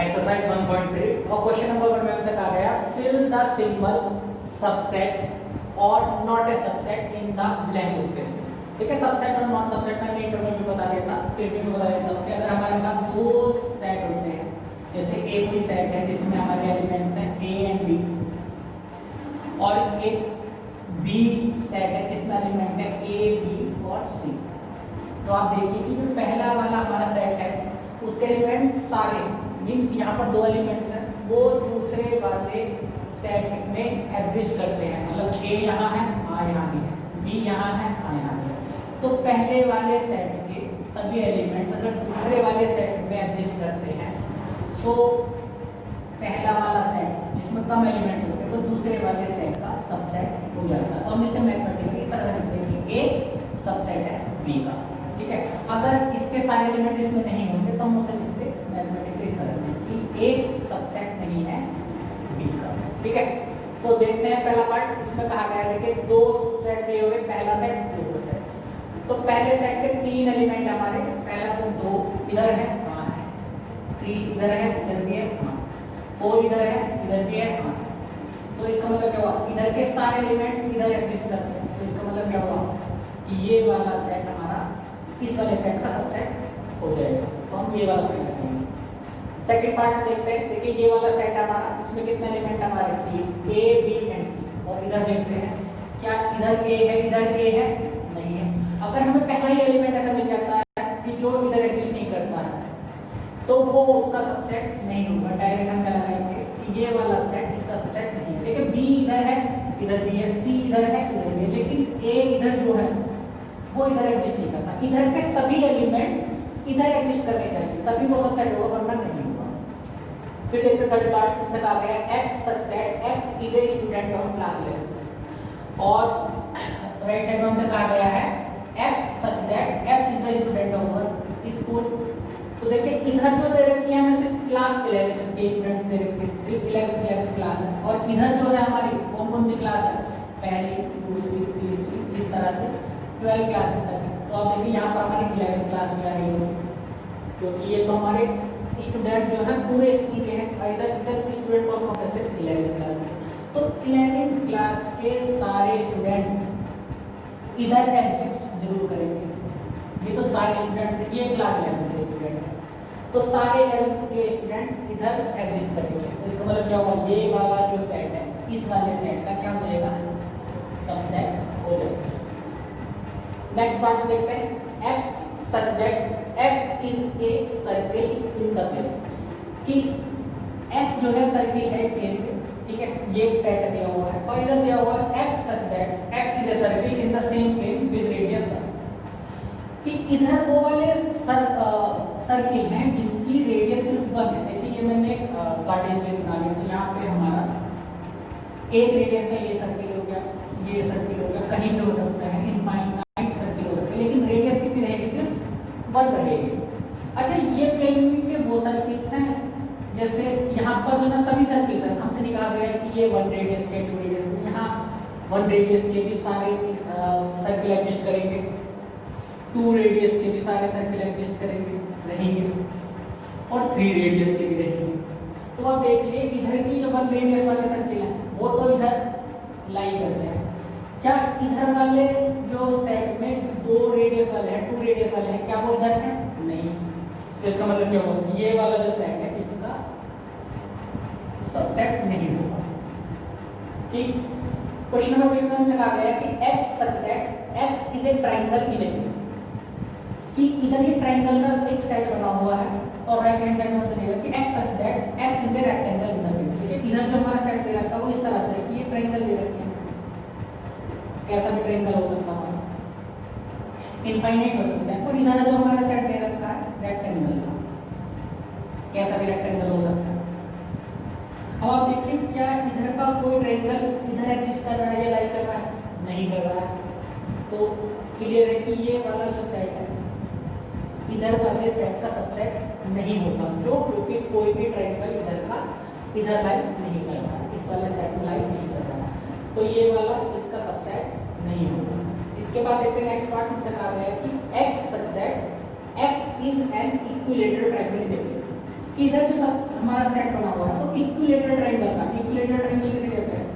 Exercise 1.3 और question number 1 में हमसे कहा गया फिल द सिंबल सबसेट और not a subset in the blank space. ठीक है, सबसेट और नॉट सबसेट में इंटरवल भी बता देता, फिर भी बता देता हूं कि अगर हमारे पास दो सेट होते हैं, जैसे ए कोई सेट है जिसमें हमारे एलिमेंट्स हैं ए एंड बी, और एक बी सेट है जिसमें एलिमेंट है ए बी और सी। तो आप देखिए कि जो पहला वाला हमारा सेट है उसके एलिमेंट सारे मींस यहाँ पर दो एलिमेंट्स हैं वो दूसरे वाले सेट में एग्जिस्ट करते हैं, मतलब ए यहाँ है आ यहाँ भी है, बी यहाँ है आ यहाँ भी है। तो पहले वाले सेट के सभी एलिमेंट्स अगर दूसरे वाले सेट में एग्जिस्ट करते हैं तो पहला वाला सेट जिसमें कम एलिमेंट्स होते हैं वो दूसरे वाले सेट का सबसेट हो जाता है। तो हम इसे मैथमेटिकली इस तरह लिखते हैं कि ए सबसेट है बी का। ठीक है, अगर इसके सारे एलिमेंट इसमें नहीं होते तो हम उसे लिखते मैथमेटिकली इस तरह से कि ए सबसेट नहीं है बी का। ठीक है, तो देखते हैं पहला पार्ट। इसमें कहा गया है कि दो सेट दिए हुए, पहला सेट दूसरा सेट। तो पहले सेट के तीन एलिमेंट हमारे, पहला तो दो इधर है वहां है, 3 इधर है इधर भी है वहां, 4 इधर है इधर भी है वहां। तो इसका मतलब क्या हुआ, इधर के सारे एलिमेंट इधर एग्जिस्ट करते हैं। तो इसका मतलब क्या हुआ कि ये वाला सेट हमारा इस वाले सेट का सबसेट हो जाएगा। तो हम ये वाला सेट रखेंगे। सेकंड पार्ट में देखते हैं, देखिए ये वाला सेट हमारा, इसमें कितने एलिमेंट हमारे, तीन, ए बी एंड सी। और इधर देखते हैं क्या इधर ए है इधर ए है, नहीं है। अगर हमें पहला ही एलिमेंट ऐसा मिल जाता है कि जो इधर एग्जिस्ट नहीं करता है तो वो उसका सबसेट नहीं होगा। डायरेक्ट हम क्या लगाएंगे कि ये वाला सेट इसका सबसेट नहीं है। देखिए बी इधर है इधर भी है, सी इधर है इधर भी है, लेकिन ए इधर जो है वो इधर एग्जिस्ट नहीं करता। इधर के सभी एलिमेंट्स इधर एग्जिस्ट करने चाहिए तभी वो सबसेट होगा, वरना नहीं होगा। फिर देखते हैं थर्ड पार्ट में कहा गया x such that x is a student of class 11 और राइट साइड में हमसे कहा गया है x such that x is a student of school। तो देखिए इधर जो दे रखी है हमें सिर्फ क्लास 11 के स्टूडेंट्स दे रखे हैं, सिर्फ 11 क्लास है। और इधर जो है हमारी कौन कौन सी क्लास है, पहली दूसरी तीसरी, इस तरह से 12 क्लासेस तक है। तो आप देखिए यहाँ पर हमारी 11 क्लास भी आ रही है, क्योंकि ये तो हमारे स्टूडेंट जो है पूरे स्कूल के हैं। इधर इधर स्टूडेंट कौन कौन से 11 क्लास है। तो 11 क्लास के सारे स्टूडेंट्स इधर एग्जिस्ट जरूर करेंगे। ये तो सारे स्टूडेंट्स, ये क्लास 11 के स्टूडेंट हैं, तो सारे 11 के स्टूडेंट इधर एग्जिस्ट करेंगे। तो इसका मतलब क्या हुआ, ये वाला जो सेट है इस वाले सेट का क्या हो जाएगा, सबसेट हो जाएगा। नेक्स्ट पार्ट में देखते हैं x such that x is a circle in the plane, कि x जो है सर्किल है प्लेन पे। ठीक है, ये एक सेट दिया हुआ है और इधर दिया हुआ है x such that x is a circle in the same plane with radius 1, कि इधर वो वाले सर्किल हैं जिनकी रेडियस सिर्फ 1 है। देखिए ये मैंने कार्टेशियन प्लेन बना लिया, तो यहाँ पे हमारा एक रेडियस का ये सर्किल हो गया, ये सर्किल हो गया, कहीं पे हो सकता है इनफाइनाइट सर्किल हो सकता है, लेकिन रेडियस कितनी रहेगी, सिर्फ 1 रहेगी। अच्छा, ये प्लेन के वो सर्किल्स हैं, जैसे यहाँ पर जो ना सभी सर्किल्स हैं, हमसे निकाला गया है कि ये 1 रेडियस के 2 रेडियस के, यहाँ 1 रेडियस के भी सारे सर्किल एग्जिस्ट करेंगे, 2 रेडियस के भी सारे सर्किल एग्जिस्ट करेंगे रहेंगे, और 3 रेडियस के भी रहेंगे। तो आप देख लिए इधर की जो 1 रेडियस वाले सर्किल हैं वो तो इधर लाई करते हैं। क्या इधर वाले जो सेट में 2 रेडियस वाले हैं 2 रेडियस वाले हैं, क्या वो इधर है, नहीं। तो इसका मतलब क्या होगा, ये वाला जो सेट है इसका सबसेट नहीं होगा। ठीक, क्वेश्चन नंबर 3 में हमसे कहा गया कि x such that x is a triangle in a plane, कि इधर ये ट्रायंगल का एक सेट बना हुआ है और राइट हैंड साइड में हमसे देगा कि x such that x is a rectangle in a plane। ठीक है, इधर जो हमारा सेट दे रखा है वो इस तरह से है कि ये ट्रायंगल दे रखे हैं, कैसा भी ट्रायंगल हो सकता है, इनफाइनाइट हो सकता है। और इधर जो हमारा सेट दे रखा है रेक्टेंगल का, कैसा भी रेक्टेंगल हो सकता है। अब आप देखिए क्या इधर का कोई ट्रायंगल इधर एग्जिस्ट कर रहा है या लाई कर रहा है, नहीं कर रहा है। तो क्लियर है कि ये वाला जो सेट है इधर वाले सेट का सबसेट नहीं होगा, क्योंकि कोई भी ट्रायंगल इधर का इधर लाई नहीं कर रहा है, इस वाले सेट में लाई नहीं कर रहा है, तो ये वाला इसका सबसेट नहीं होगा। इसके बाद देखते हैं नेक्स्ट पार्ट हमसे कहा गया है कि x such that x is an equilateral triangle in a plane, कि इधर जो हमारा सेट बना हुआ है, तो इक्विलेटरल ट्रायंगल का, इक्विलेटरल ट्रायंगल किसे कहते हैं,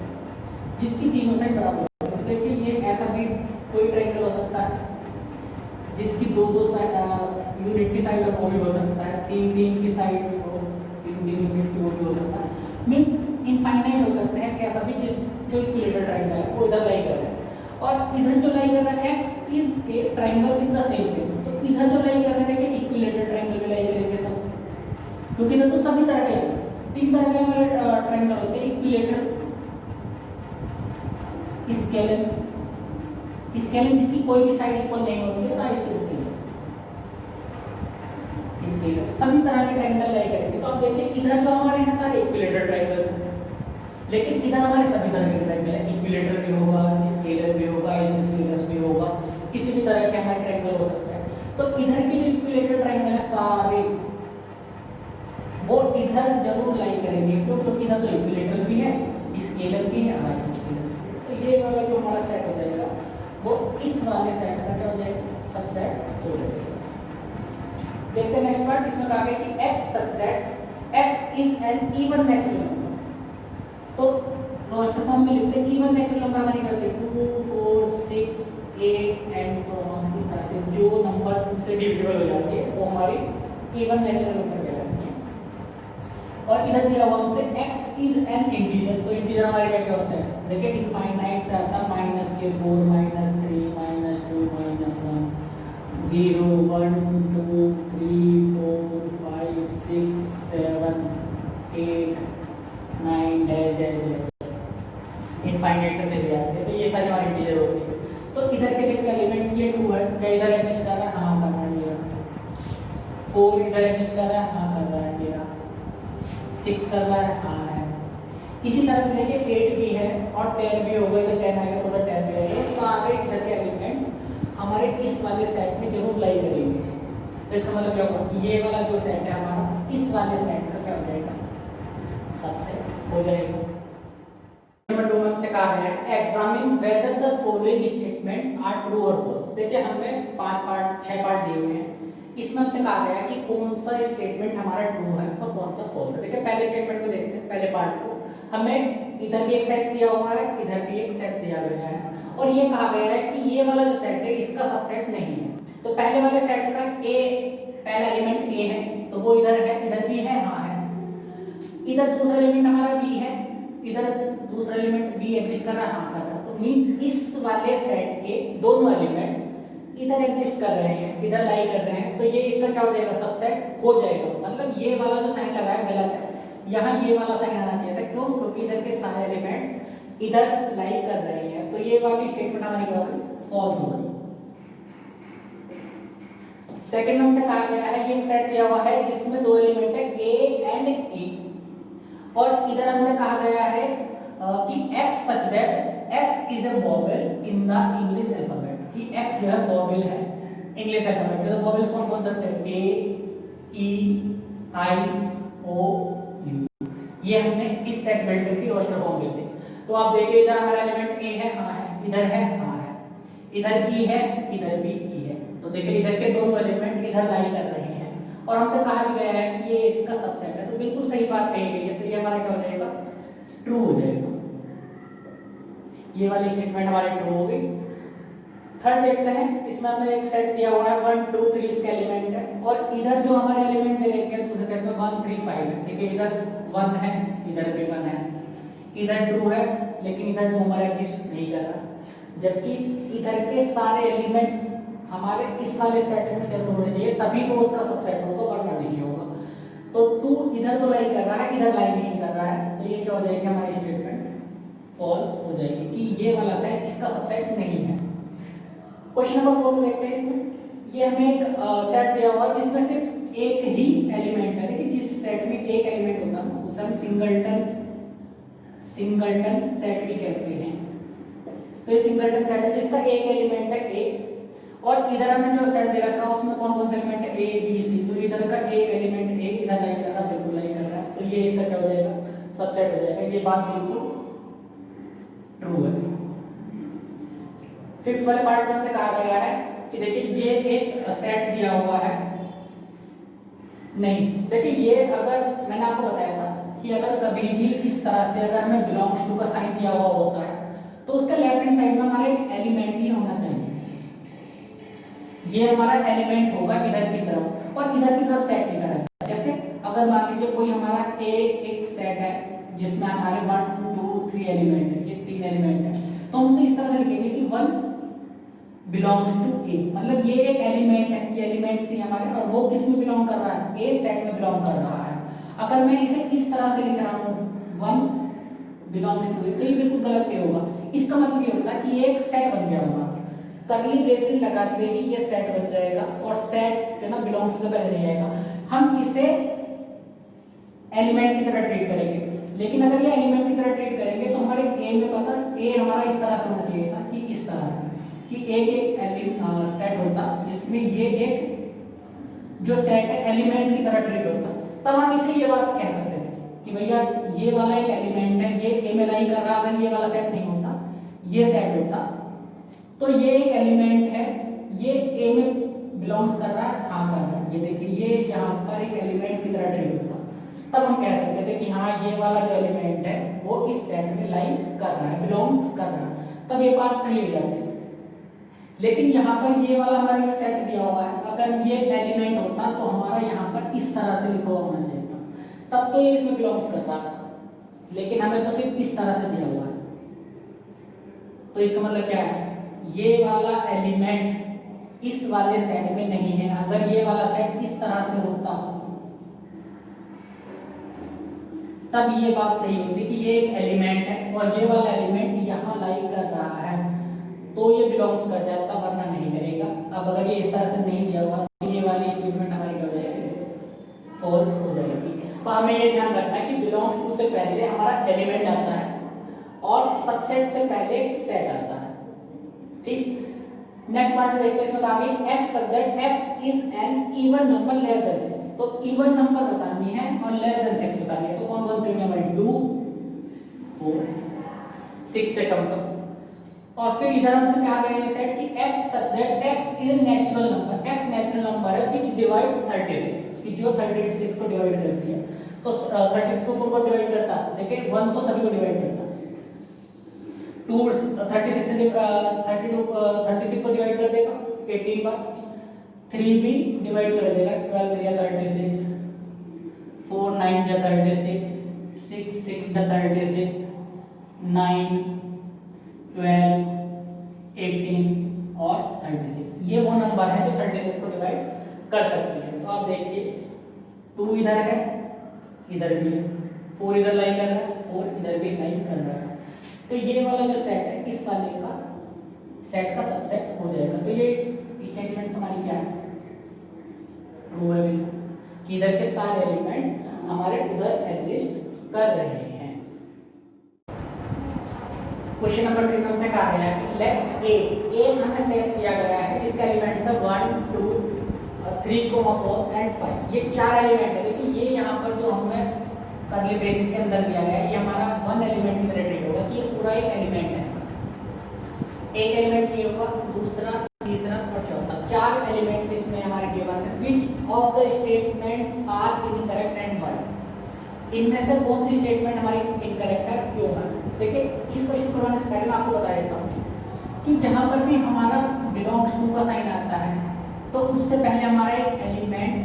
जिसकी तीनों साइड बराबर हो। तो देखिए ये ऐसा भी कोई ट्रायंगल हो सकता है जिसकी दो दो साइड यूनिट की साइड वो भी हो सकता है, तीन तीन की साइड भी हो, तीन तीन यूनिट की वो भी हो सकता है, मीन्स इनफाइनाइट हो सकते हैं कैसा भी, जिस जो इक्विलेटरल ट्रायंगल है वो इधर लाई कर रहा है और इधर जो लाई कर रहा है x is a triangle in the same way. तो इधर जो लाई कर रहे हैं कि इक्विलेटरल ट्रायंगल में लाई करेंगे सब, क्योंकि इधर तो सभी तरह के तीन तरह के हमारे ट्रायंगल होते हैं, इक्विलेटरल, स्केलर, स्केलर जिसकी कोई भी साइड इक्वल नहीं होती है ना, इसको स्केलर, स्केलर सभी तरह के ट्रायंगल लाई करेंगे। तो अब देखिए इधर जो हमारे हैं सारे इक्विलेटरल ट्रायंगल्स हैं, लेकिन इधर हमारे सभी तरह के ट्रायंगल है, इक्विलेटरल भी होगा, स्केलर भी होगा, आइसोस्केलस भी होगा, किसी भी तरह के हमारे ट्रायंगल हो सकते हैं। तो इधर के जो इक्विलेटरल ट्रायंगल है सारे वो इधर जरूर लाई करेंगे, क्योंकि इधर तो इक्विलेटरल भी है, स्केलर भी है, आइसोस्केलस भी है। तो ये वाला जो हमारा सेट हो जाएगा वो इस वाले सेट का क्या हो जाएगा, सबसेट हो जाएगा। देखते हैं नेक्स्ट पार्ट, इसमें कहा गया कि x such that x is an even natural number। तो लोएस्ट फॉर्म में लिखते हैं इवन नेचुरल नंबर का निकालते हैं 2 4 6 8 एंड सो ऑन। इस तरह से जो नंबर 2 से डिविजिबल हो जाती है वो हमारी इवन नेचुरल नंबर कहलाती है। और इधर दिया हुआ हमसे x is an integer, तो इंटीजर हमारे क्या क्या होते हैं, देखिए इनफाइनाइट से आता -4 -3 -2 -1 0 1 2 3 4 5 6 7 8 9 डैश इनफाइनाइट तक चले जाते हैं। तो ये सारी हमारी इंटीजर होती है। तो इधर के लिए एलिमेंट ये 2 है, क्या इधर एडजस्ट कर रहा है, हाँ कर रहा है मेरा, 4 इधर एडजस्ट कर रहा है, हाँ कर रहा है मेरा, 6 कर रहा है, हाँ है। इसी तरह से देखिए 8 भी है और 10 भी होगा, इधर 10 आएगा तो उधर 10 भी आएगा। सारे इधर के एलिमेंट्स हमारे इस वाले सेट में जरूर लाई करेंगे। तो इसका मतलब क्या होगा, ये वाला जो सेट है हमारा इस वाले सेट का क्या हो जाएगा, सबसेट हो जाएगा। नंबर 2 में से कहा है examine whether the following statements are true और फॉल्स। देखिए हमने 6 पार्ट दिए हुए हैं, इसमें हमसे कहा गया है कि कौन सा स्टेटमेंट हमारा ट्रू है और कौन सा फॉल्स है। देखिए पहले स्टेटमेंट को देखते हैं, पहले पार्ट को। हमें इधर भी एक सेट दिया हुआ है, इधर भी एक सेट दिया गया है और ये कहा गया है कि ये वाला जो सेट है इसका सबसेट नहीं है। तो पहले वाले सेट का ए, पहला एलिमेंट ए है तो वो इधर है, इधर भी है, हाँ है। इधर दूसरा एलिमेंट हमारा बी है, इधर दूसरा एलिमेंट बी एग्जिस्ट कर रहा है, हाँ कर रहा है। तो मीन इस वाले सेट के दोनों एलिमेंट इधर एग्जिस्ट कर रहे हैं, इधर लाई कर रहे हैं, तो ये इसका क्या हो जाएगा, सबसेट हो जाएगा। मतलब ये वाला जो साइन लगा है गलत है, यहाँ ये वाला साइन आना चाहिए था। क्यों, क्योंकि इधर के सारे एलिमेंट इधर लाई कर रहे हैं, तो ये वाली स्टेटमेंट हमारी क्या होगी, फॉल्स होगी। सेकंड नंबर से कहा गया है ये सेट दिया हुआ है जिसमें दो एलिमेंट है a एंड e और इधर हमसे कहा गया है कि x such that x is a vowel in the English alphabet, कि x जो है वोवेल है इंग्लिश अल्फाबेट। तो वोवेल्स कौन कौन से हैं, a e i o u, ये हमने इस सेट बिल्ड की रोस्टर फॉर्म में दी। तो आप देखिए इधर हमारा एलिमेंट a है, हाँ है, इधर है, हाँ है, इधर e है, इधर भी e है। तो देखिए इधर के दोनों एलिमेंट इधर लाई कर रहे हैं और हमसे कहा गया है कि ये इसका सबसेट है। तो बिल्कुल सही बात कही गई है, तो ये हमारा क्या हो जाएगा, ट्रू हो जाएगा। ये वाली स्टेटमेंट हमारी ट्रू हो गई। थर्ड देखते हैं, इसमें हमने एक सेट दिया हुआ है 1 2 3 इसके एलिमेंट है और इधर जो हमारे एलिमेंट दे रखे हैं दूसरे सेट में 1 3 5 है। देखिए इधर 1 है, इधर भी 1 है, इधर 2 है लेकिन इधर 2 हमारा एग्जिस्ट नहीं कर रहा, जबकि इधर के सारे एलिमेंट्स हमारे इस वाले सेट में जरूर होने चाहिए, तभी वो उसका सबसेट होगा, वरना नहीं होगा। तो 2 इधर तो लाई कर रहा है, इधर लाई नहीं कर रहा है, तो ये क्या हो जाएगी हमारी स्टेटमेंट फॉल्स हो जाएगी कि ये वाला सेट इसका सबसेट नहीं है। क्वेश्चन नंबर 4 देखते हैं। इसमें ये हमें एक सेट दिया हुआ है जिसमें सिर्फ एक ही एलिमेंट है, देखिए जिस सेट में एक एलिमेंट होता है उसे हम सिंगलटन सेट भी कहते हैं। तो ये सिंगलटन सेट है जिसका एक एलिमेंट है ए और इधर हमने जो सेट दे रखा है उसमें कौन कौन से एलिमेंट है, ए बी सी। तो इधर का एक एलिमेंट ए इधर लाई कर रहा है, बिल्कुल लाई कर रहा है, तो ये इसका क्या हो जाएगा, सबसेट हो जाएगा। ये बात बिल्कुल ट्रू है। फिफ्थ वाले पार्ट में से कहा गया है कि देखिए ये एक सेट दिया हुआ है नहीं, देखिए ये अगर मैंने आपको बताया था कि अगर कभी भी इस तरह से अगर मैं बिलोंग्स टू का साइन दिया हुआ होता है तो उसका लेफ्ट हैंड साइड में हमारा एक एलिमेंट ही होना चाहिए। ये हमारा एलिमेंट होगा इधर की तरफ और इधर की तरफ सेट लिखा रहता है। जैसे अगर मान लीजिए कोई हमारा एक सेट है जिसमें हमारे 1 2 3 एलिमेंट है, ये 3 एलिमेंट है, तो हम उसे इस तरह से लिखेंगे कि 1 बिलोंग्स टू ए, मतलब ये एक एलिमेंट है, ये एलिमेंट से हमारे, और वो किस में बिलोंग कर रहा है, ए सेट में बिलोंग कर रहा है। अगर मैं इसे इस तरह से लिख रहा हूँ 1 बिलोंग्स टू ए, तो ये बिल्कुल गलत क्यों होगा? इसका मतलब ये होता है कि ये एक सेट बन गया होगा, कर्ली ब्रेसेस लगाते ही ये सेट बन जाएगा और सेट जो ना बिलोंग्स टू पहले नहीं आएगा, हम इसे एलिमेंट की तरह ट्रीट करेंगे। लेकिन अगर ये एलिमेंट की तरह ट्रीट करेंगे तो हमारे ए में पता ए हमारा इस तरह से होना चाहिए था कि इस तरह से कि एक सेट होता जिसमें ये एक जो सेट है एलिमेंट की तरह ट्रीट होता, तब हम इसे ये बात कह सकते हैं कि भैया ये वाला एक एलिमेंट है, ये ए में लाई कर रहा है, अगर ये वाला सेट नहीं होता, ये सेट होता, तो ये एक एलिमेंट है, ये ए में बिलोंग्स कर रहा है, हाँ कर रहा है, ये देखिए ये यहाँ पर एक एलिमेंट की तरह ट्रीट होता, तब हम कह सकते थे कि हाँ ये वाला जो एलिमेंट है वो इस सेट में लाई कर रहा है, बिलोंग्स कर रहा है, तब ये बात सही हो जाती है। लेकिन यहाँ पर ये वाला हमारा एक सेट दिया हुआ है, अगर ये एलिमेंट होता तो हमारा यहाँ पर इस तरह से लिखा हुआ होना चाहिए था, तब तो ये इसमें बिलोंग्स करता, लेकिन हमें तो सिर्फ इस तरह से दिया हुआ है। तो इसका मतलब क्या है, ये वाला एलिमेंट इस वाले सेट में नहीं है। अगर ये वाला सेट इस तरह से होता तब ये बात सही होती कि ये एक एलिमेंट है और ये वाला एलिमेंट यहाँ लाई कर रहा है, तो ये बिलोंग्स कर जाता, वरना नहीं करेगा। अब अगर ये इस तरह से नहीं दिया हुआ तो ये वाली स्टेटमेंट हमारी क्या हो जाएगी, फॉल्स हो जाएगी। तो हमें ये ध्यान रखना है कि बिलोंग्स टू से पहले हमारा एलिमेंट आता है और सबसेट से पहले सेट आता है, ठीक। नेक्स्ट पार्ट में देखते हैं, इसमें कहा गया x subject x is an even number less than 6, तो इवन नंबर बतानी है और लेस देन 6 बतानी है, तो कौन कौन से हमारे 2 4 6 से कम कम। और फिर इधर हमसे कहा गया है सेट कि x subject x is a natural number, x natural number है व्हिच डिवाइड्स 36, कि जो 36 को डिवाइड करती है, तो 36 को कौन डिवाइड करता है, देखिए 1 तो सभी को डिवाइड करता है, 2 36 से 32 36 को डिवाइड कर देगा 18 बार, 3 भी डिवाइड कर देगा 12 या 36, 4 9 या 36, 6 6 या 36, 9 12 18 और 36, ये वो नंबर है जो 36 को डिवाइड कर सकती है। तो आप देखिए 2 इधर है, इधर भी है, 4 इधर लाइन कर रहा है, 4 इधर भी लाइन कर रहा है, तो ये वाला जो सेट है इस वाले का सेट का सबसेट हो जाएगा। तो ये स्टेटमेंट हमारी क्या है, ट्रू है कि इधर के सारे एलिमेंट हमारे उधर एग्जिस्ट कर रहे हैं। क्वेश्चन नंबर 3 में हमसे कहा गया है कि लेट ए हमें सेट किया गया है, इसका एलिमेंट्स है 1 2 3 4 एंड 5, ये 4 एलिमेंट है। देखिए ये यहाँ पर जो हमें कर्ली ब्रेसेस के अंदर दिया गया है, ये हमारा 1 एलिमेंट की तरह ट्रीट होगा कि ये पूरा एक एलिमेंट है, एक एलिमेंट ये होगा, दूसरा तीसरा और चौथा, 4 एलिमेंट्स इसमें हमारे गिवन है। Which of the statements are incorrect and why, इनमें से कौन सी स्टेटमेंट हमारी इनकरेक्ट है, क्यों है। देखिए इस क्वेश्चन को करने से पहले मैं आपको बता देता हूँ कि जहां पर भी हमारा बिलोंग्स टू का साइन आता है तो उससे पहले हमारा एक एलिमेंट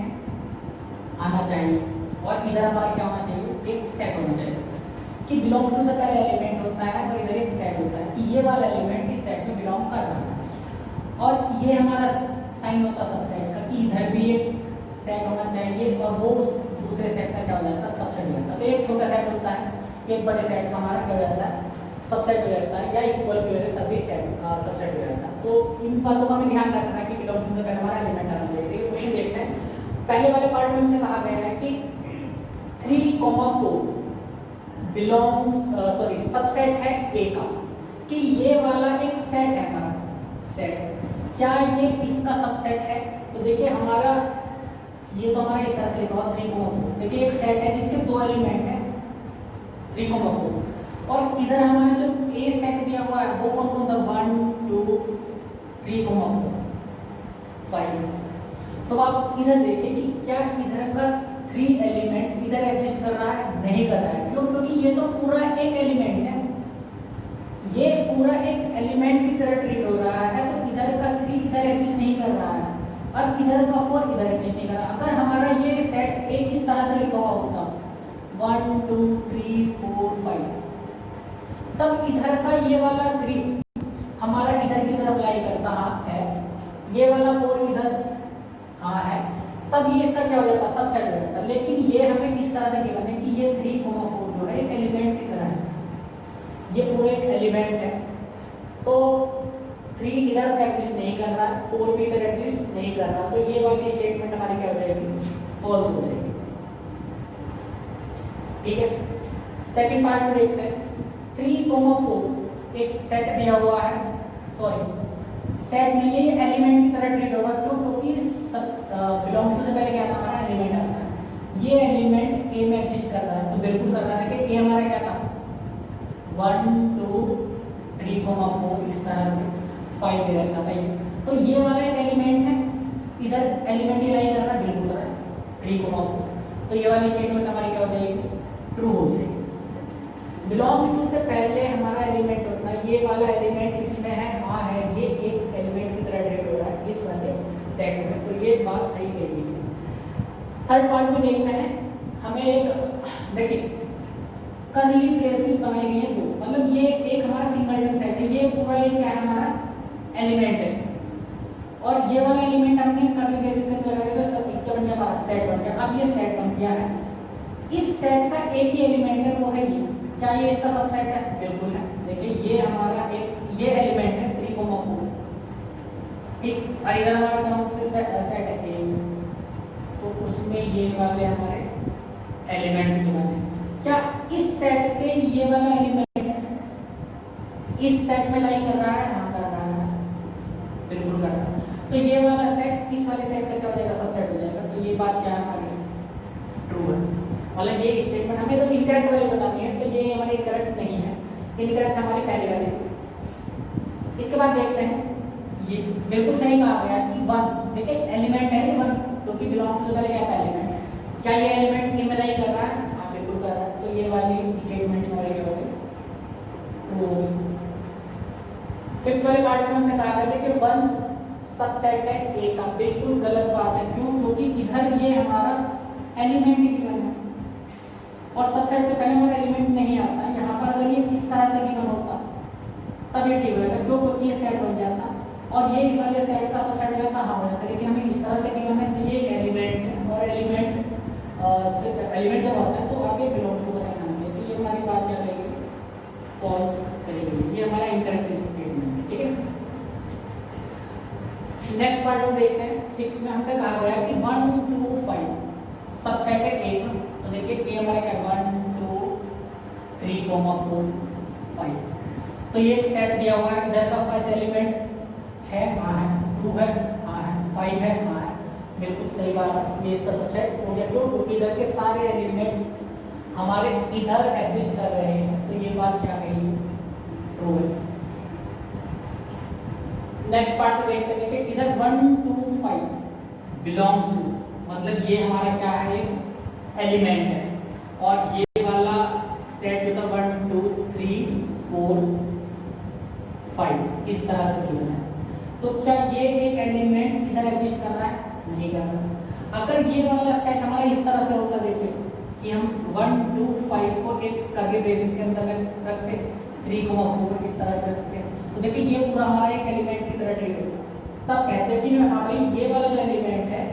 आना चाहिए और इधर हमारा क्या होना चाहिए, एक सेट होना चाहिए। कि बिलोंग टू से पहले एलिमेंट होता है तो इधर एक सेट होता है कि ये वाला एलिमेंट इस सेट में बिलोंग कर रहा है, और ये हमारा साइन होता है सबसेट का कि इधर भी एक सेट होना चाहिए और वो दूसरे सेट का क्या हो जाता है, सबसेट हो जाता है। तो एक छोटा सेट होता है, एक बड़े सेट का हमारा क्या हो जाता है, सबसेट हो जाता है, या इक्वल भी हो जाता है तभी सबसेट हो जाता है। तो इन बातों का हमें ध्यान रखना है कि बिलोंग टू से पहले हमारा एलिमेंट आना चाहिए। देखिए क्वेश्चन देखते हैं, पहले वाले पार्ट में हमसे कहा गया है कि 3 4 बिलोंग्स सबसेट है ए का, कि ये वाला एक सेट है हमारा सेट, क्या ये इसका सबसेट है। तो देखिए हमारा ये तो हमारा इस तरह से लिखा हुआ 3 4, देखिए एक सेट है जिसके 2 एलिमेंट है 3 4, और इधर हमारा जो ए सेट दिया हुआ है वो कौन कौन सा 1 2 3 4 5। तो आप इधर देखिए कि क्या इधर का 3 एलिमेंट इधर एग्जिस्ट कर रहा है? नहीं कर रहा है। क्यों? क्योंकि ये तो पूरा एक एलिमेंट है, ये पूरा एक एलिमेंट की तरह ट्रीट हो रहा है, तो इधर का 3 इधर एग्जिस्ट नहीं कर रहा है और इधर का 4 इधर एग्जिस्ट नहीं कर रहा। अगर हमारा ये सेट एक इस तरह से लिखा हुआ होता 1 2 3 4 5, तब इधर का ये वाला 3 हमारा इधर की तरफ लाई करता है, ये वाला 4 इधर हाँ है, तब ये इसका क्या हो जाता? सबसेट हो जाता। लेकिन ये हमें इस तरह से गिवन है कि ये 3, 4 जो है एक एलिमेंट की तरह है, ये पूरा एक एलिमेंट है, तो 3 इधर एग्जिस्ट नहीं कर रहा, 4 भी इधर एग्जिस्ट नहीं कर रहा, तो ये वाली स्टेटमेंट हमारी क्या हो जाएगी? फॉल्स हो जाएगी। ठीक है, सेकंड पार्ट में देखते हैं। 3, 4 एक सेट दिया हुआ है, सॉरी सेट नहीं है, ये एलिमेंट की तरह ट्रीट होगा। क्यों? क्योंकि बिलोंग्स टू से पहले क्या था? हमारा एलिमेंट आता है। ये एलिमेंट ए में एग्जिस्ट कर रहा है, तो बिल्कुल कर रहा है कि ए हमारा क्या था? 1 2 3 4 इस तरह से 5 दे रखा था ये, तो ये वाला एक एलिमेंट है, इधर एलिमेंट ही लाई कर रहा है, बिल्कुल कर रहा है 3, 4, तो ये वाली स्टेटमेंट हमारी क्या हो जाएगी? ट्रू हो जाएगी। बिलोंग्स टू से पहले हमारा एलिमेंट होता है, ये वाला एलिमेंट इसमें है, हाँ है, ये एक एलिमेंट की तरह ट्रीट हो रहा है इस वाले सेट में, तो ये बात सही कही है। थर्ड पार्ट में देखते हैं, हमें एक देखिए कर्ली ब्रेसेस बनाई गई है दो, मतलब ये एक हमारा सिंगलटन सेट है, ये पूरा एक क्या है? हमारा एलिमेंट है, और ये वाला एलिमेंट हमने कर्ली ब्रेसेस में लगा दिया, तो सब क्या बन गया? हमारा सेट बन गया। अब ये सेट बन गया है, इस सेट का एक ही एलिमेंट है, वो है ये। क्या ये इसका सबसेट है? बिल्कुल है। देखिए ये हमारा एक ये एलिमेंट है 3, 4, ठीक, और इधर हमारा कौन से सेट है? ए, तो उसमें ये वाले हमारे एलिमेंट्स गिवन है। क्या इस सेट के ये वाला एलिमेंट इस सेट में लाई कर रहा है? हाँ कर रहा है, बिल्कुल कर रहा है। तो ये वाला सेट इस वाले सेट का क्या हो जाएगा? सबसेट हो जाएगा। तो ये बात क्या है हमारी? ट्रू है। मतलब ये स्टेटमेंट हमें तो इनकरेक्ट वाली बतानी है, तो ये हमारी करेक्ट नहीं है, इनकरेक्ट हमारी पहले वाली। इसके बाद देखते हैं, ये बिल्कुल सही कहा गया कि 1 देखिए एलिमेंट है 1, क्योंकि बिलोंग्स टू वाले क्या है? एलिमेंट है। क्या ये एलिमेंट इनमें लाई कर रहा है? हाँ बिल्कुल कर रहा है, तो ये वाली स्टेटमेंट हमारे क्या होगी? ट्रू होगी। फिफ्थ वाले पार्ट में हमसे कहा गया कि 1 सबसेट है ए का, बिल्कुल गलत बात है। क्यों? क्योंकि इधर ये हमारा एलिमेंट ही गिवन है और सबसेट से पहले हमारा एलिमेंट नहीं आता। यहाँ पर अगर ये इस तरह से गिवन होता तब ये ठीक हो जाता, क्यों? क्योंकि ये सेट बन जाता और ये इस वाले सेट का सबसेट हो जाता, हाँ हो जाता। लेकिन हमें इस तरह से गिवन है, तो ये एलिमेंट है, और एलिमेंट जब होता है तो आगे बिलोंग्स टू का साइन आना चाहिए। तो ये हमारी बात क्या करेगी? फॉल्स करेगी। ये हमारा इंकरेक्ट स्टेटमेंट है। ठीक है, नेक्स्ट पार्ट हम देखते हैं। 6 में हमसे कहा गया कि 1 2 5 सबसेट है ए का, तो देखिए ए हमारा क्या? 1 2 3 4 5, तो ये एक सेट दिया हुआ है। इधर का फर्स्ट एलिमेंट है, हाँ है, 2 है, हाँ है, 5 है, हाँ है, बिल्कुल सही बात है। ये इसका सबसेट हो गया। क्यों? क्योंकि इधर के सारे एलिमेंट्स हमारे इधर एग्जिस्ट कर रहे हैं, तो ये बात क्या कही? ट्रू है। नेक्स्ट पार्ट में देखते हैं कि इधर 1 2 5 बिलोंग्स टू, मतलब ये हमारा क्या है? एक एलिमेंट है, और ये वाला सेट जो था 1 2 3 4 5 इस तरह से गिवन है। तो क्या ये एक एलिमेंट इधर एग्जिस्ट कर रहा है? नहीं कर रहा। अगर ये वाला सेट हमारा इस तरह से होता, देखिए कि हम 1 2 5 को एक कर्ली ब्रेसेस के अंदर रखते, 3 4 इस तरह से रखते, तो देखिए ये पूरा हमारा एक एलिमेंट की तरह ट्रीट होता। तब कहते हैं कि हाँ भाई ये वाला जो एलिमेंट है,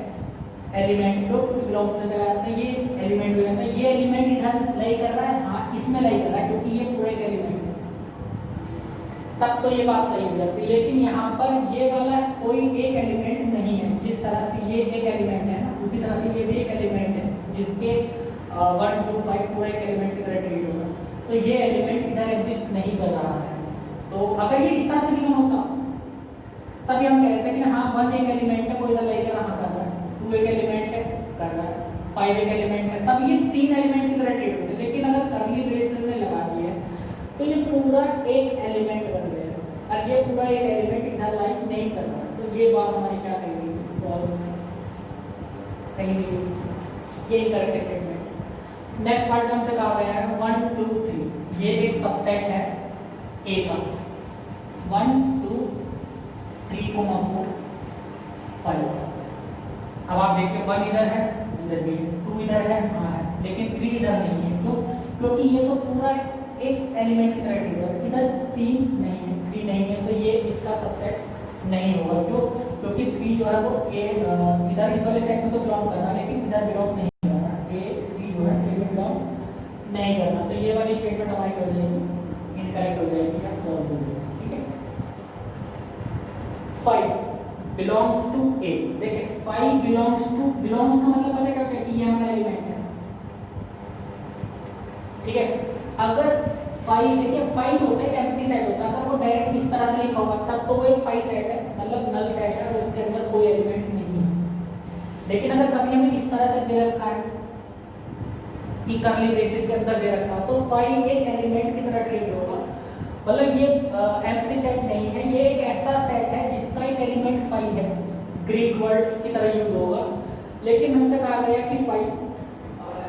एलिमेंट को बिलोंग्स टू लगाते हैं, ये एलिमेंट हो जाता है। ये एलिमेंट इधर लाई कर रहा है, हाँ इसमें लाई कर रहा है, क्योंकि ये पूरा एक एलिमेंट है, तब तो ये बात सही हो जाती है। लेकिन यहाँ पर ये वाला कोई एक एलिमेंट नहीं है। जिस तरह से ये एक एलिमेंट है ना, उसी तरह से ये भी एक एलिमेंट है, जिसके 1 2 5 पूरा एक एलिमेंट की तरह ट्रीट होगा। तो ये एलिमेंट इधर एग्जिस्ट नहीं कर रहा है। तो अगर ये इस तरह से गिवन होता तभी हम कहते हैं कि हाँ 1 एक एलिमेंट है, वो इधर लाई कर रहा कर रहा है, 2 एक एलिमेंट है कर रहा है, 5 एक एलिमेंट है, तब ये 3 एलिमेंट की तरह ट्रीट होते हैं। लेकिन अगर कर्ली ब्रेसेस में लगा दिया है तो ये पूरा एक एलिमेंट बन गया, और ये पूरा एक एलिमेंट इधर लाई नहीं कर रहा। तो ये बात हमारी क्या कहेगी? फॉल्स कहेगी। ये इनकरेक्ट स्टेटमेंट। नेक्स्ट पार्ट में हमसे कहा गया है 1 2 3, ये एक सबसेट है ए का। 1 2 3 4 5। अब आप देखिए 1 इधर है, इधर भी 2 इधर है, हाँ है, लेकिन 3 इधर नहीं है। क्यों? क्योंकि ये तो पूरा एक एलिमेंट की तरह ट्रीट होगा। इधर 3 नहीं है, 3 नहीं है, तो ये इसका सबसेट नहीं होगा। क्यों? क्योंकि 3 जो है वो ए इधर इस वाले सेट में तो बिलोंग कर रहा है, लेकिन इधर बिलोंग नहीं कर रहा। ए 3 जो है ए में बिलोंग नहीं करना, तो ये वाली स्टेटमेंट हमारी कर जाएगी इनकरेक्ट हो जाएगी या फॉल्स हो जाएगी। ठीक है। 5 बिलोंग्स टू ए। देखिए 5 बिलोंग्स टू, बिलोंग्स का मतलब पता क्या है कि ये हमारा एलिमेंट है। ठीक है। अगर 5 देखिए 5 होता है एम्प्टी सेट होता है, अगर वो डायरेक्ट इस तरह से लिखा होगा तब तो वो एक 5 सेट है, मतलब नल सेट है और उसके अंदर कोई एलिमेंट नहीं है। लेकिन अगर कभी हमें इस तरह से दे रखा है कि कर्ली ब्रेसेस के अंदर दे रखा है, तो 5 एक एलिमेंट की तरह ट्रीट होगा। मतलब ये एम्प्टी सेट नहीं है, ये एक ऐसा सेट है जिसका एक एलिमेंट 5 है, ग्रीक वर्ड की तरह यूज होगा। लेकिन हमसे कहा गया कि 5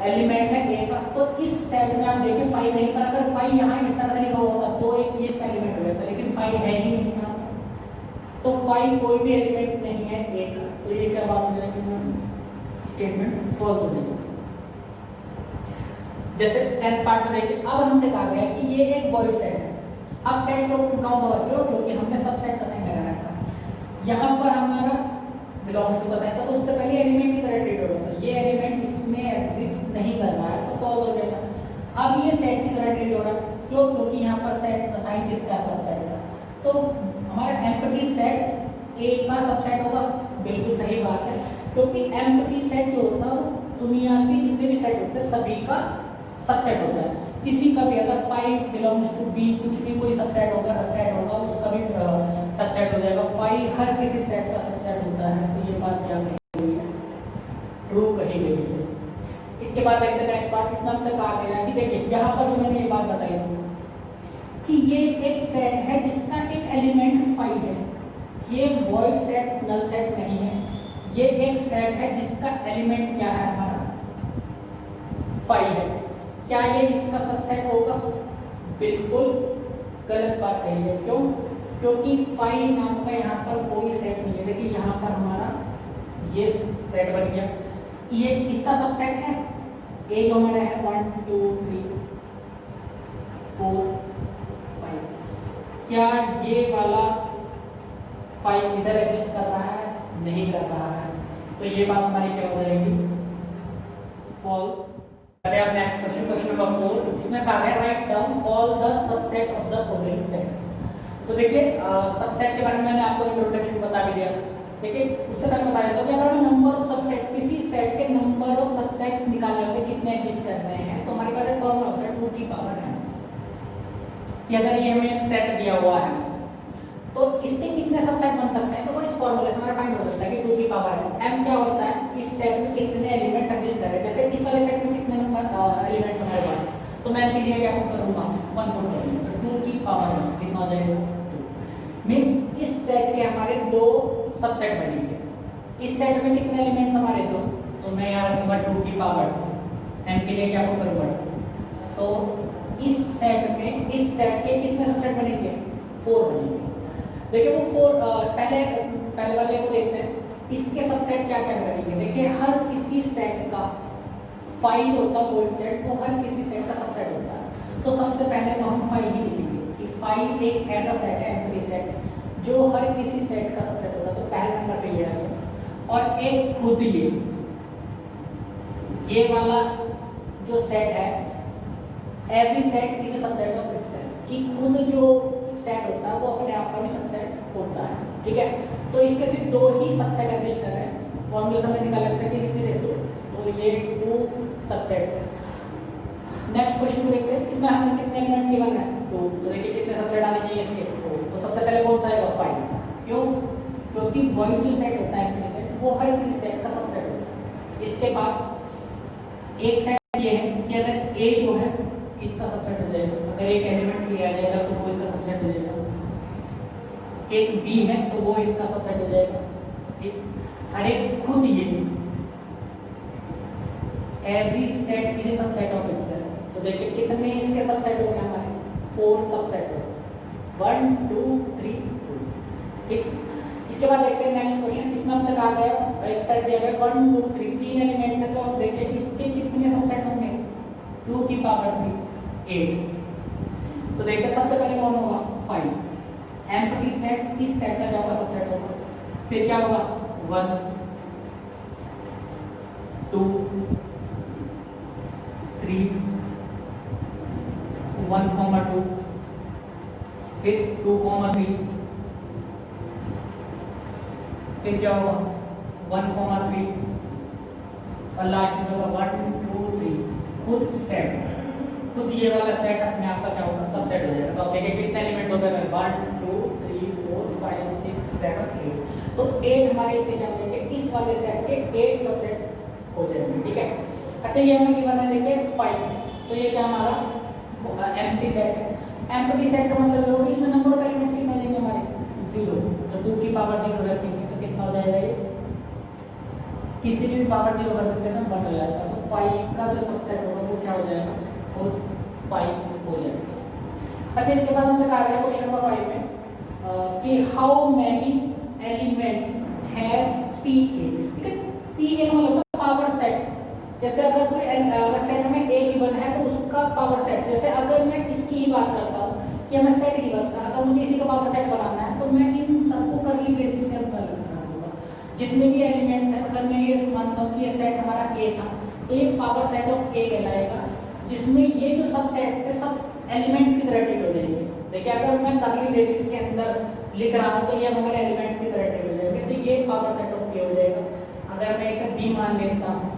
एलिमेंट है ए का, तो इस सेट में आप देखिए 5 नहीं, पर अगर 5 यहाँ इस तरह से लिखा होता तो एक ये इसका एलिमेंट हो जाता, लेकिन 5 है ही नहीं यहाँ, तो 5 कोई भी एलिमेंट नहीं है ए का, तो ये क्या बात हो जाएगी, स्टेटमेंट फॉल्स हो जाएगी। जैसे 10th पार्ट में देखिए, अब हमसे कहा गया कि ये एक वॉइड सेट है। अब सेट को काउंट कर रहे हो क्योंकि हमने सबसेट का साइन लगा रखा है। यहाँ पर हमारा बिलोंग्स टू का साइन था, तो उससे पहले एलिमेंट की तरह ट्रीट हो रहा था। ये एलिमेंट इसमें एग्जिस्ट नहीं कर रहा है, तो फॉल्स हो जाएगा। अब ये सेट की तरह ट्रीट हो रहा है, क्यों? क्योंकि यहाँ पर सेट साइन किसका सबसेट है, तो हमारा एम्प्टी सेट ए का सबसेट होगा। बिल्कुल सही बात है, क्योंकि एम्प्टी सेट जो होता है दुनिया के जितने भी सेट होते हैं सभी का सबसेट होता है। किसी का भी अगर 5 बिलोंग्स टू बी, कुछ भी कोई सबसेट होगा, सेट होगा, उसका भी सबसेट हो जाएगा। 5 हर किसी सेट का सबसेट होता है, तो ये बात क्या कही गई है, ट्रू कही गई है। इसके बाद देखते हैं नेक्स्ट पार्ट। इसमें हमसे कहा गया कि देखिए यहाँ पर जो मैंने ये बात बताई कि ये एक सेट है जिसका एक एलिमेंट 5 है। ये वॉइड सेट, नल सेट नहीं है, ये एक सेट है जिसका एलिमेंट क्या है, हमारा 5 है। क्या ये इसका सबसेट होगा? बिल्कुल गलत बात कही है। क्यों? क्योंकि 5 नाम का यहाँ पर कोई सेट नहीं है। देखिए यहाँ पर हमारा ये सेट बन गया, ये इसका सबसेट है। ए जो हमारा है 1 2 3 4 5, क्या ये वाला 5 इधर एग्जिस्ट कर रहा है? नहीं कर रहा है, तो ये बात हमारी क्या हो जाएगी, फॉल्स। अब नेक्स्ट क्वेश्चन, क्वेश्चन नंबर 4। इसमें कहा है write down all the subset of the following sets. तो देखिए सबसेट के बारे में मैंने आपको इंट्रोडक्शन बता भी दिया। देखिए उससे पहले बताया था कि अगर हम नंबर ऑफ सबसेट, किसी सेट के नंबर ऑफ सबसेट्स निकालने होते कितने एग्जिस्ट कर रहे हैं, तो हमारे पास एक फॉर्मूला होता है 2 की पावर है कि अगर ये हमें एक सेट दिया हुआ है तो इसके कितने सबसेट बन सकते हैं, तो वो इस फॉर्मूले से हमारा फाइंड हो सकता है कि 2 की पावर है। m क्या होता है, इस सेट में कितने एलिमेंट्स एग्जिस्ट कर रहे हैं। जैसे इस वाले सेट में कितने नंबर एलिमेंट हमारे पास, तो मैं के लिए क्या करूंगा 1 पुट करूंगा, तो 2 की पावर कितना हो जाएगा 2। मीन इस सेट के हमारे 2 सबसेट बनेंगे। इस सेट में कितने एलिमेंट्स हमारे 2, तो मैं यहाँ रखूंगा 2 की पावर m के लिए क्या करूंगा, तो इस सेट में इस सेट के कितने सबसेट बनेंगे 4 बनेंगे। देखिए वो 4 पहले वाले को देखते हैं, इसके सबसेट क्या क्या करेंगे। देखिए हर किसी सेट का 5 होता है वॉइड सेट, तो हर किसी सेट का सबसेट होता है। तो सबसे पहले तो हम 5 ही लिखेंगे कि 5 एक ऐसा सेट है, एम्प्टी सेट, जो हर किसी सेट का सबसेट होता है, तो पहले नंबर पे ये है। और एक खुद ये वाला जो सेट है, every set is a subset of itself, कि खुद जो सेट होता है वो अपने आप का भी सबसेट होता है। ठीक है, तो इसके सिर्फ 2 ही सबसेट एग्जिस्ट कर रहे हैं। फॉर्मूला से हमें निकाल लगता है कि कितने दे दो, तो ये 2 सबसेट्स हैं। नेक्स्ट क्वेश्चन को देखते हैं, इसमें हमने कितने एलिमेंट्स गिवन है 2, तो देखिए कितने सबसेट आने चाहिए इसके, तो सबसे पहले कौन सा आएगा 5। क्यों? क्योंकि वॉइड जो सेट होता है एम्प्टी सेट, वो हर किसी सेट का सबसेट होता है। इसके बाद एक सेट ये है कि अगर ए जो है इसका सबसेट हो जाएगा, अगर एक एलिमेंट लिया जाएगा तो वो इसका सबसेट हो जाएगा। एक बी है तो वो इसका सबसेट हो जाएगा। ठीक, और एक खुद ये every set is a subset of itself. तो देखिए कितने इसके सबसेट हो गए हमारे, 4 सबसेट हो, 1 2 3 4। ठीक, इसके बाद देखते हैं नेक्स्ट क्वेश्चन। इसमें हमसे कहा गया एक सेट दिया गया 1 2 3 तीन एलिमेंट्स है, तो आप देखिए इसके कितने सबसेट होंगे, 2 की पावर 3 8। तो देखिए सबसे पहले कौन होगा 5, एम्प्टी सेट इस सेट का जो सबसेट होगा, फिर क्या होगा 1 2 3 1 2, फिर 2 3, फिर क्या होगा 1 3, और लास्ट में होगा 1 2 3। खुद सेट, खुद ये वाला सेट अपने आप का क्या होगा सबसेट हो जाएगा। तो आप देखिए कितने एलिमेंट्स हो गए 1 2 3 4 5 6 7 8। तो 8 हमारे इसके क्या होंगे, इस वाले सेट के 8 सबसेट हो जाएंगे। ठीक है, अच्छा ये हमें गिवन है देखिए 5, तो ये क्या हमारा एम्प्टी सेट है। एम्प्टी सेट का मतलब होगा इसमें नंबर ऑफ एलिमेंट्स कितने देंगे हमारे 0, तो 2 की पावर 0 रखेंगे तो कितना हो जाएगा, ये किसी भी पावर 0 कर देते हैं ना 1 हो जाता है। तो 5 का जो सबसेट होगा वो क्या हो जाएगा, वो 5 हो जाएगा। अच्छा इसके बाद हमसे कहा गया क्वेश्चन नंबर 5 में कि how many elements has PA। ठीक है, PA का मतलब पावर सेट। जैसे अगर कोई अगर सेट में A गिवन है तो उसका पावर सेट, जैसे अगर मैं इसकी ही बात करता हूँ कि हमें सेट गिवन था, अगर मुझे इसी का पावर सेट बनाना है तो मैं इन सबको करली बेसिस के अंदर रखना होगा। जितने भी एलिमेंट्स हैं, अगर मैं ये मानता हूँ कि ये सेट हमारा A था, तो ये पावर सेट ऑफ A कहलाएगा, जिसमें ये जो सब सेट्स थे सब एलिमेंट्स की तरह ट्रीट हो जाएंगे। देखिए अगर मैं करली बेसिस के अंदर लिख रहा हूँ तो ये हमारे एलिमेंट्स की तरह ट्रीट हो जाएंगे, तो ये पावर सेट ऑफ A हो जाएगा। अगर मैं इसे B मान लेता हूँ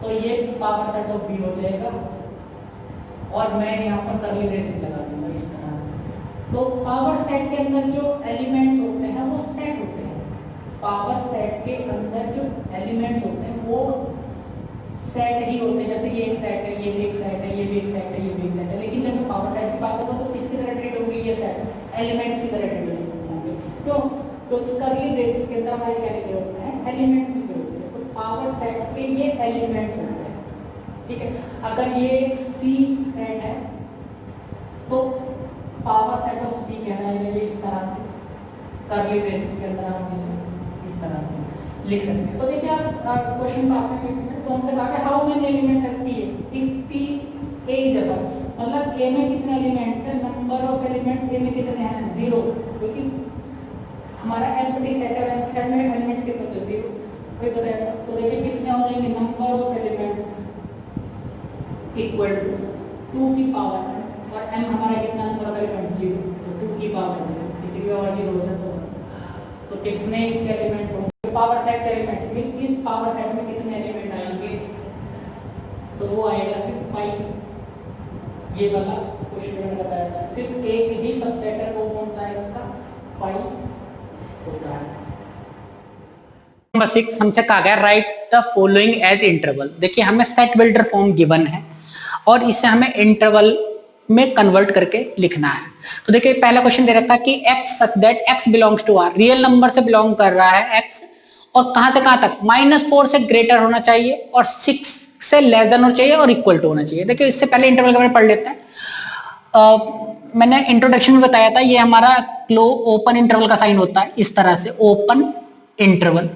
तो ये पावर सेट ऑफ B हो जाएगा, और मैं यहाँ पर करली ब्रेसेस लगा दूंगा इस तरह से। तो पावर सेट के अंदर जो एलिमेंट्स होते हैं वो सेट होते हैं, पावर सेट के अंदर जो एलिमेंट्स होते हैं वो सेट ही होते हैं। जैसे ये एक सेट है, ये भी एक सेट है, ये भी एक सेट है, ये भी एक सेट है, लेकिन जब मैं पावर सेट की बात करूँ तो किसकी तरह ट्रीट होंगे, ये सेट एलिमेंट्स की तरह ट्रीट होंगे। क्यों, क्योंकि करली ब्रेसेस के अंदर हमारे क्या लिखे होते हैं, एलिमेंट्स लिखे होते हैं। तो पावर सेट के ये एलिमेंट्स होते हैं। ठीक है, अगर ये C सेट है तो पावर सेट ऑफ C कहलाएगा ये इस तरह से, करली ब्रेसेस के अंदर हम इसे इस तरह से लिख सकते हैं। तो देखिए आप क्वेश्चन में आते हैं तो हमसे कहा है how many elements have PA, if PA is a, मतलब A में कितने एलिमेंट्स हैं, नंबर ऑफ एलिमेंट्स A में कितने हैं 0, क्योंकि हमारा एम्प्टी सेट है, सेट में एलिमेंट्स कितने होते हैं 0, कोई बताएगा। तो देखिए कितने हो जाएंगे, number of elements equal to 2 की पावर, और m हमारा कितना नंबर ऑफ एलिमेंट्स 0, तो 2 की पावर 0, किसी की पावर 0 होता है तो कितने इसके एलिमेंट्स होंगे, पावर सेट के एलिमेंट्स, इस पावर सेट में कितने एलिमेंट आएंगे, तो वो आएगा सिर्फ 5। ये वाला क्वेश्चन मैंने बताया था, सिर्फ एक ही सबसेट है, वो कौन सा है इसका 5 होता है। नंबर 6 हमसे कहा गया write the following as interval. देखिए हमें सेट बिल्डर फॉर्म गिवन है और इसे हमें इंटरवल में कन्वर्ट करके लिखना है। तो देखिए पहला क्वेश्चन दे रखा है कि x such that x belongs to r, real number से बिलोंग कर रहा है x, और कहां से कहां तक, -4 से ग्रेटर होना चाहिए और 6 से लेस देन होना चाहिए और इक्वल टू होना चाहिए। देखिए इससे पहले इंटरवल के बारे में पढ़ लेते हैं। मैंने इंट्रोडक्शन में बताया था ये हमारा ओपन इंटरवल का साइन होता है इस तरह से, ओपन इंटरवल।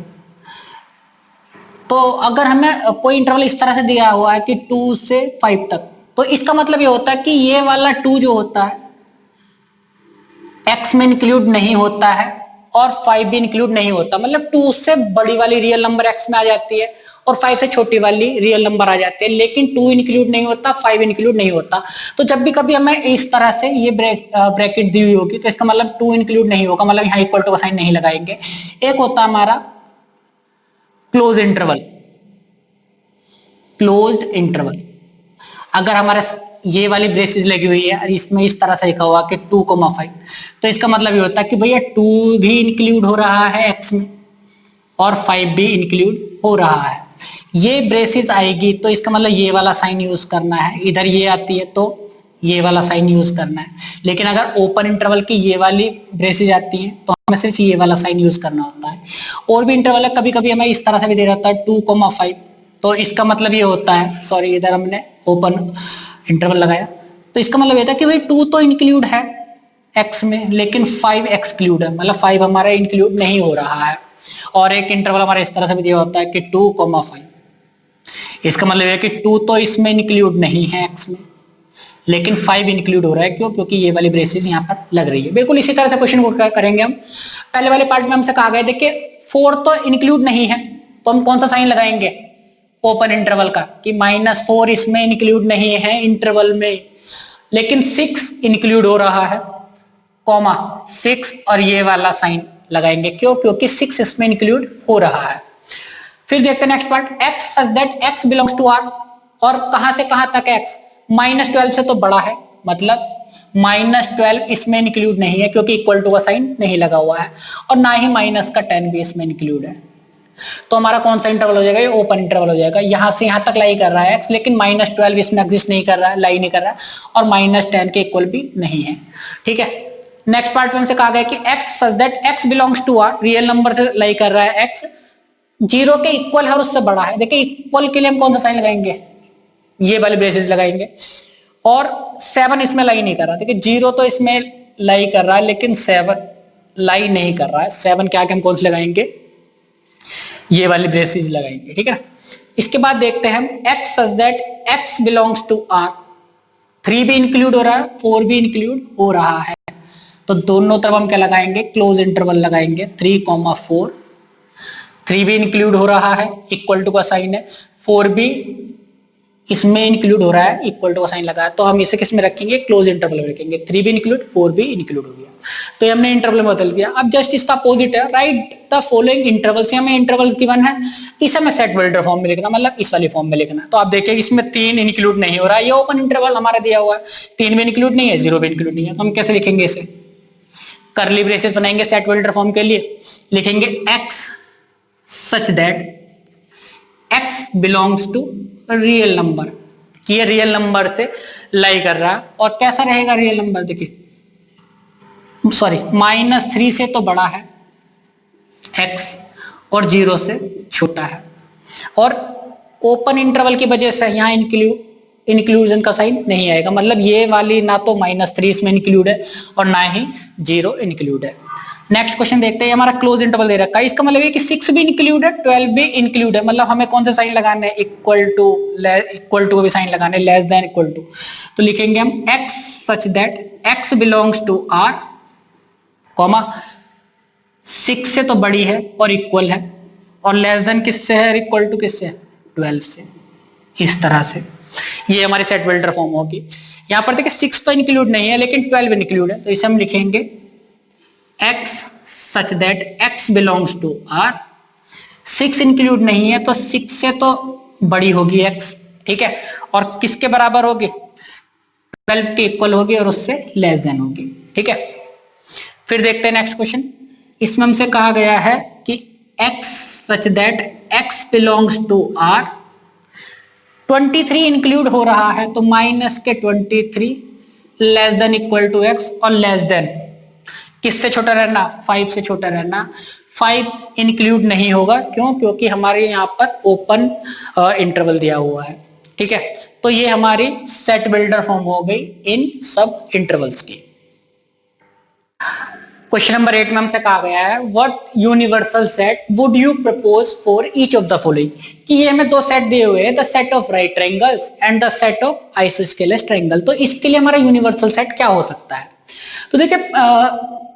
तो अगर हमें कोई इंटरवल इस तरह से दिया हुआ है कि 2 से 5 तक, तो इसका मतलब ये होता है कि ये वाला 2 जो होता है x में इंक्लूड नहीं होता है और 5 भी इंक्लूड नहीं होता, मतलब 2 से बड़ी वाली रियल नंबर x में आ जाती है और 5 से छोटी वाली रियल नंबर आ जाती है, लेकिन 2 इंक्लूड नहीं होता, 5 इंक्लूड नहीं होता। तो जब भी कभी हमें इस तरह से ये ब्रैकेट दी हुई होगी तो इसका मतलब 2 इंक्लूड नहीं होगा, मतलब यहाँ इक्वल टू का साइन नहीं लगाएंगे। एक होता है हमारा क्लोज इंटरवल, क्लोज्ड इंटरवल। अगर हमारे ये वाली ब्रेसेस लगी हुई है और इसमें इस तरह से लिखा हुआ कि 2,5, तो इसका मतलब ये होता है कि भैया 2 भी इंक्लूड हो रहा है x में और 5 भी इंक्लूड हो रहा है। ये ब्रेसेस आएगी तो इसका मतलब ये वाला साइन यूज करना है, इधर ये आती है तो ये वाला साइन यूज करना है। लेकिन अगर ओपन इंटरवल की ये वाली ब्रेसेस आती हैं तो हमें सिर्फ ये वाला साइन यूज करना होता है। और भी इंटरवल है, कभी कभी हमें इस तरह से भी दे रहा था 2,5, तो इसका मतलब ये होता है, सॉरी इधर हमने ओपन इंटरवल लगाया, तो इसका मतलब ये था कि भाई 2 तो इंक्लूड है x में, लेकिन 5 एक्सक्लूड है, मतलब 5 हमारा इंक्लूड नहीं हो रहा है। और एक इंटरवल हमारा इस तरह से भी दिया होता है कि 2,5, इसका मतलब है कि 2 तो इसमें इंक्लूड नहीं है x में, लेकिन 5 इंक्लूड हो रहा है। क्यों? क्योंकि ये वाली ब्रेसेस यहाँ पर लग रही है। बिल्कुल इसी तरह से क्वेश्चन को करेंगे हम। पहले वाले पार्ट में हमसे कहा गया देखिए 4 तो इंक्लूड नहीं है, तो हम कौन सा साइन लगाएंगे? ओपन इंटरवल का, कि -4 इसमें इंक्लूड नहीं है इंटरवल में, लेकिन 6 इंक्लूड हो रहा है, कॉमा 6, और ये वाला साइन लगाएंगे। क्यों? क्योंकि 6 इसमें इंक्लूड हो रहा है। फिर देखते हैं next part, x such that x belongs to r, और कहां से कहां तक x? -12 से तो बड़ा है, मतलब -12 इसमें इंक्लूड नहीं है क्योंकि इक्वल टू का साइन नहीं लगा हुआ है, और ना ही -10 भी इसमें इंक्लूड है। तो हमारा कौन सा इंटरवल हो जाएगा? ये ओपन इंटरवल हो जाएगा। यहां से यहां तक लाई कर रहा है x, लेकिन -12 इसमें एग्जिस्ट नहीं कर रहा है, लाई नहीं कर रहा है, और -10 के इक्वल भी नहीं है। ठीक है, नेक्स्ट पार्ट में हमसे कहा गया कि x such that x belongs to r, real number से लाई कर रहा है x, 0 के इक्वल है और उससे बड़ा है। देखिए इक्वल के लिए हम कौन सा साइन लगाएंगे? ये वाले ब्रेसेस लगाएंगे। और 7 इसमें लाई नहीं कर रहा, देखिए 0 तो इसमें लाई कर रहा है, लेकिन 7 लाई नहीं कर रहा है। 7 क्या हम कौन से लगाएंगे? ये वाले ब्रेसेस लगाएंगे। ठीक है ना। इसके बाद देखते हैं हम x such that x belongs to r, 3 भी इंक्लूड हो रहा है, 4 भी इंक्लूड हो रहा है, तो दोनों तरफ हम क्या लगाएंगे? क्लोज इंटरवल लगाएंगे, 3,4, 3 भी इंक्लूड हो रहा है, इक्वल टू का साइन है, 4 भी इसमें इंक्लूड हो रहा है, इक्वल टू का साइन लगा है, तो हम इसे किस में रखेंगे? क्लोज इंटरवल में रखेंगे। 3 भी इंक्लूड, 4 भी इंक्लूड हो गया, तो ये हमने इंटरवल में बदल दिया। अब जस्ट इसका अपोजिट है, राइट द फॉलोइंग इंटरवल्स, हमें इंटरवल गिवन है, इसे हमें सेट वेल्डर फॉर्म में लिखना, मतलब इस वाली फॉर्म में लिखना। तो आप देखिए इसमें 3 इंक्लूड नहीं हो रहा है, ये ओपन इंटरवल हमारा दिया हुआ है, 3 भी इंक्लूड नहीं है, 0 भी इंक्लूड नहीं है, तो हम कैसे लिखेंगे इसे? कर्ली ब्रेसेस बनाएंगे सेट वेल्डर फॉर्म के लिए, लिखेंगे x such that x belongs to real number, कि ये रियल नंबर से लाई कर रहा है। और कैसा रहेगा रियल नंबर? देखिए सॉरी, -3 से तो बड़ा है x, और 0 से छोटा है, और ओपन इंटरवल की वजह से यहाँ इंक्लूजन का साइन नहीं आएगा, मतलब ये वाली ना तो -3 इसमें इंक्लूड है और ना ही 0 इंक्लूड है। नेक्स्ट क्वेश्चन देखते हैं, हमारा क्लोज इंटरवल दे रखा है, इसका मतलब है कि 6 भी इंक्लूड है, 12 भी इंक्लूड है, मतलब हमें कौन से साइन लगाने हैं? इक्वल टू भी साइन लगाने, लेस देन इक्वल टू। तो लिखेंगे हम x such that x belongs to r, comma 6 से तो बड़ी है और इक्वल है, और लेस देन किससे है? इक्वल टू किससे है? 12 से। इस तरह से ये हमारी सेट वेल्डर फॉर्म होगी। यहां पर देखिए 6 तो इंक्लूड नहीं है, लेकिन 12 इंक्लूड है, तो इसे हम लिखेंगे x such that x belongs to r, 6 include नहीं है, तो 6 से तो बड़ी होगी x, ठीक है, और किसके बराबर होगी? 12 के इक्वल होगी, और उससे लेस देन होगी। ठीक है, फिर देखते हैं नेक्स्ट क्वेश्चन। इसमें हमसे कहा गया है कि x such that x belongs to r, 23 include हो रहा है, तो -23 less than equal to x, और लेस देन किससे छोटा रहना? 5 से छोटा रहना। 5 इंक्लूड नहीं होगा, क्यों? क्योंकि हमारे यहाँ पर ओपन इंटरवल दिया हुआ है। ठीक है, तो ये हमारी सेट बिल्डर फॉर्म हो गई इन सब इंटरवल्स की। क्वेश्चन नंबर 8 में हमसे कहा गया है what universal set would you propose for each of the following, कि ये हमें दो सेट दिए हुए हैं, the set of right triangles and the set of isosceles triangle. तो इसके लिए हमारा यूनिवर्सल सेट क्या हो सकता है? तो देखिए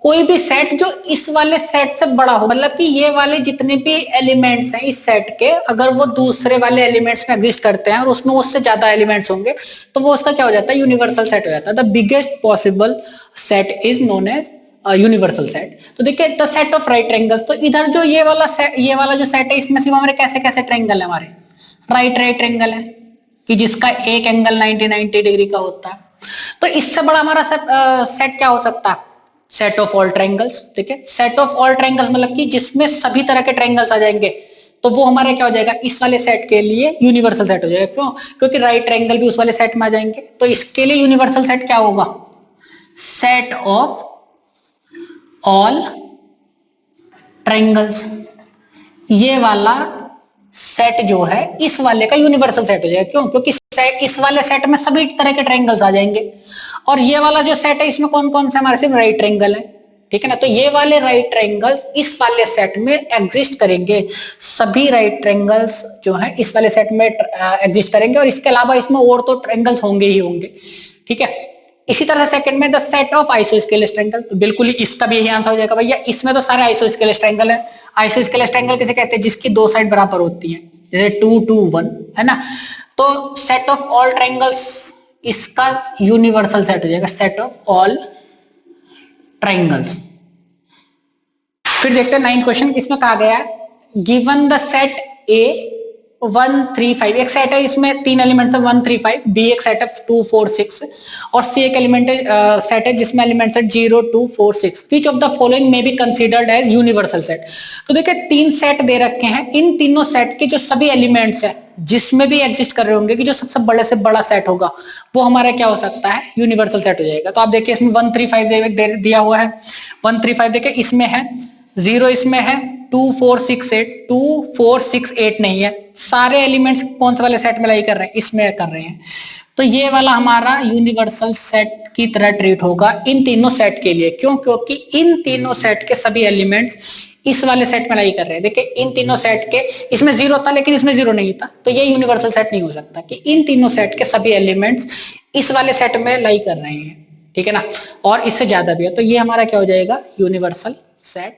कोई भी सेट जो इस वाले सेट से बड़ा हो, मतलब कि ये वाले जितने भी एलिमेंट्स हैं इस सेट के, अगर वो दूसरे वाले एलिमेंट्स में एग्जिस्ट करते हैं और उसमें उससे ज्यादा एलिमेंट्स होंगे, तो वो उसका क्या हो जाता है? यूनिवर्सल सेट हो जाता है। The biggest possible set is known as universal set. तो देखिए the set of right triangles, तो इधर जो ये वाला जो सेट है, इसमें सिर्फ हमारे कैसे कैसे ट्रायंगल है? हमारे राइट ट्रायंगल है, कि जिसका एक एंगल 90 डिग्री का होता है। तो इससे बड़ा हमारा सेट क्या हो सकता है? Set of all triangles. ठीक है, सेट ऑफ ऑल ट्रायंगल्स मतलब कि जिसमें सभी तरह के ट्रायंगल्स आ जाएंगे, तो वो हमारा क्या हो जाएगा? इस वाले सेट के लिए यूनिवर्सल सेट हो जाएगा। क्यों? क्योंकि राइट ट्रायंगल भी उस वाले सेट में आ जाएंगे। तो इसके लिए यूनिवर्सल सेट क्या होगा? Set of all triangles. ये वाला सेट जो है इस वाले का यूनिवर्सल सेट हो जाएगा। क्यों? क्योंकि इस वाले सेट में सभी तरह के ट्रायंगल्स आ जाएंगे, और ये वाला जो सेट है इसमें कौन कौन से हमारे सिर्फ राइट ट्रायंगल है, ठीक है ना। तो ये वाले राइट ट्रायंगल्स इस वाले सेट में एग्जिस्ट करेंगे, सभी राइट ट्रायंगल्स जो है इस वाले सेट में एग्जिस्ट करेंगे, और इसके अलावा इसमें और तो ट्रायंगल्स होंगे ही होंगे, ठीक है। इसी तरह सेकंड में the set of isosceles triangle, तो बिल्कुल ही इसका भी यही आंसर हो जाएगा भैया, इसमें तो सारे आइसोस्केलेस ट्रायंगल है। आइसोस्केलेस ट्रायंगल किसे कहते हैं? जिसकी दो साइड बराबर होती है, जैसे 2 2 1, है ना। तो सेट ऑफ ऑल ट्रायंगल्स इसका यूनिवर्सल सेट हो जाएगा, सेट ऑफ ऑल ट्रायंगल्स। फिर देखते हैं 9 क्वेश्चन, इसमें कहा गया है गिवन द सेट ए 1 3 5, एक सेट है इसमें 3 एलिमेंट्स है 1 3 5, बी एक सेट है 2 4 6, और सी एक एलिमेंट सेट है जिसमें एलिमेंट्स है 0 2 4 6। विच ऑफ द फॉलोइंग में be considered as universal set. तो देखिए 3 सेट दे रखे हैं, इन तीनों सेट के जो सभी एलिमेंट्स है जिसमें भी एग्जिस्ट कर रहे होंगे कि जो सबसे बड़े से बड़ा सेट होगा वो हमारा क्या हो सकता है? यूनिवर्सल सेट हो जाएगा। तो आप देखिए इसमें 1 3 5 दिया हुआ है, 1 3 5 देखिए इसमें है, 0 इसमें है, 2 4 6 8, 2 4 6 8 नहीं है, सारे एलिमेंट्स कौन से वाले सेट में लाई कर रहे हैं? इसमें कर रहे हैं। तो ये वाला हमारा यूनिवर्सल सेट की तरह ट्रीट होगा इन तीनों सेट के लिए। क्यों? क्योंकि इन तीनों सेट के सभी एलिमेंट्स इस वाले सेट में लाई कर रहे हैं। देखिए इन तीनों सेट के, इसमें 0 था लेकिन इसमें 0 नहीं था, तो ये यूनिवर्सल सेट नहीं हो सकता कि इन तीनों सेट के सभी एलिमेंट्स इस वाले सेट में लाई कर रहे हैं, ठीक है ना, और इससे ज्यादा भी है, तो ये हमारा क्या हो जाएगा? Universal set